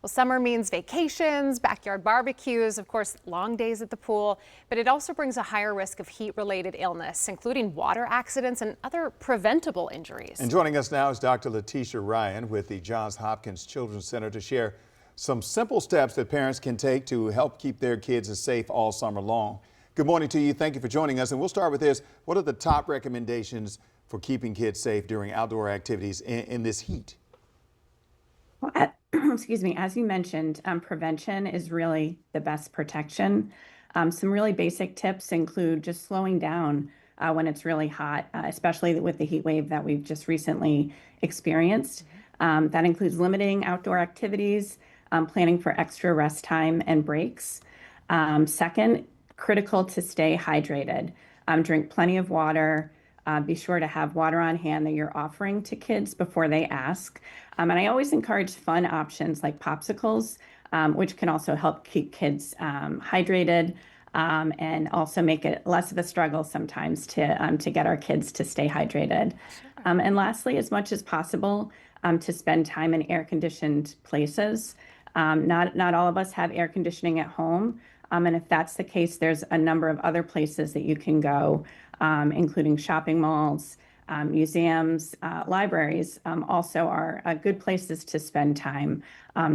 Well, summer means vacations, backyard barbecues, of course, long days at the pool, but it also brings a higher risk of heat-related illness, including water accidents and other preventable injuries. And joining us now is Dr. Letitia Ryan with the Johns Hopkins Children's Center to share some simple steps that parents can take to help keep their kids safe all summer long. Good morning to you. Thank you for joining us. And we'll start with this. What are the top recommendations for keeping kids safe during outdoor activities in this heat? Well, excuse me, as you mentioned, prevention is really the best protection. Some really basic tips include just slowing down when it's really hot, especially with the heat wave that we've just recently experienced. That includes limiting outdoor activities, planning for extra rest time and breaks. Second, critical to stay hydrated. Drink plenty of water. Be sure to have water on hand that you're offering to kids before they ask. And I always encourage fun options like popsicles, which can also help keep kids hydrated and also make it less of a struggle sometimes to get our kids to stay hydrated. And lastly, as much as possible, to spend time in air-conditioned places. Not all of us have air conditioning at home. And if that's the case, there's a number of other places that you can go, including shopping malls, museums, libraries also are good places to spend time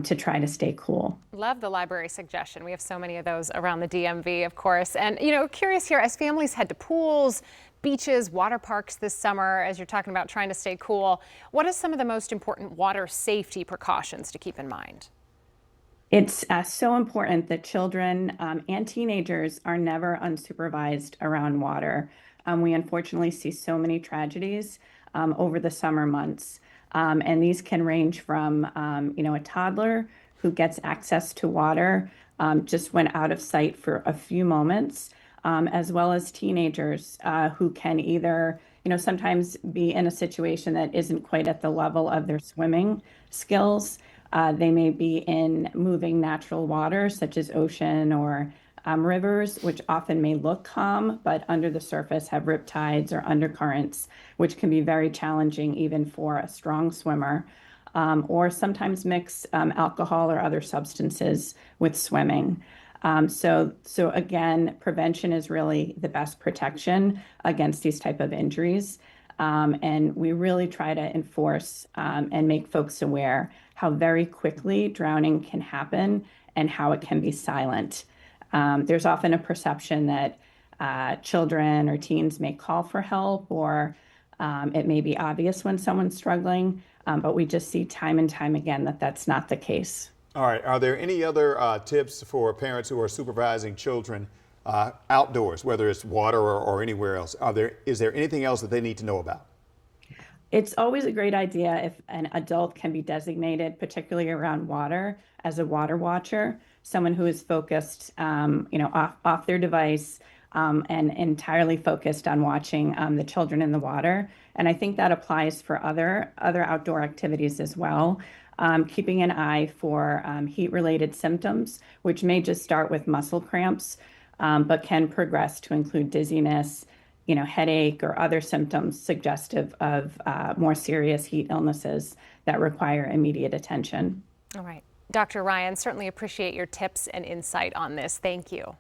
to try to stay cool. Love the library suggestion. We have so many of those around the DMV, of course. And, curious here, as families head to pools, beaches, water parks this summer, as you're talking about trying to stay cool, what are some of the most important water safety precautions to keep in mind? It's so important that children and teenagers are never unsupervised around water. We unfortunately see so many tragedies over the summer months. And these can range from, a toddler who gets access to water just went out of sight for a few moments, as well as teenagers who can either, sometimes be in a situation that isn't quite at the level of their swimming skills. They may be in moving natural waters such as ocean or rivers, which often may look calm, but under the surface have riptides or undercurrents, which can be very challenging even for a strong swimmer, or sometimes mix alcohol or other substances with swimming. So again, prevention is really the best protection against these type of injuries. And we really try to enforce and make folks aware how very quickly drowning can happen and how it can be silent. There's often a perception that children or teens may call for help, or it may be obvious when someone's struggling, but we just see time and time again that that's not the case. All right. Are there any other tips for parents who are supervising children outdoors, whether it's water or anywhere else? Is there anything else that they need to know about? It's always a great idea if an adult can be designated, particularly around water, as a water watcher, someone who is focused, off their device and entirely focused on watching the children in the water. And I think that applies for other outdoor activities as well. Keeping an eye for heat-related symptoms, which may just start with muscle cramps, but can progress to include dizziness, headache or other symptoms suggestive of more serious heat illnesses that require immediate attention. All right. Dr. Ryan, certainly appreciate your tips and insight on this. Thank you.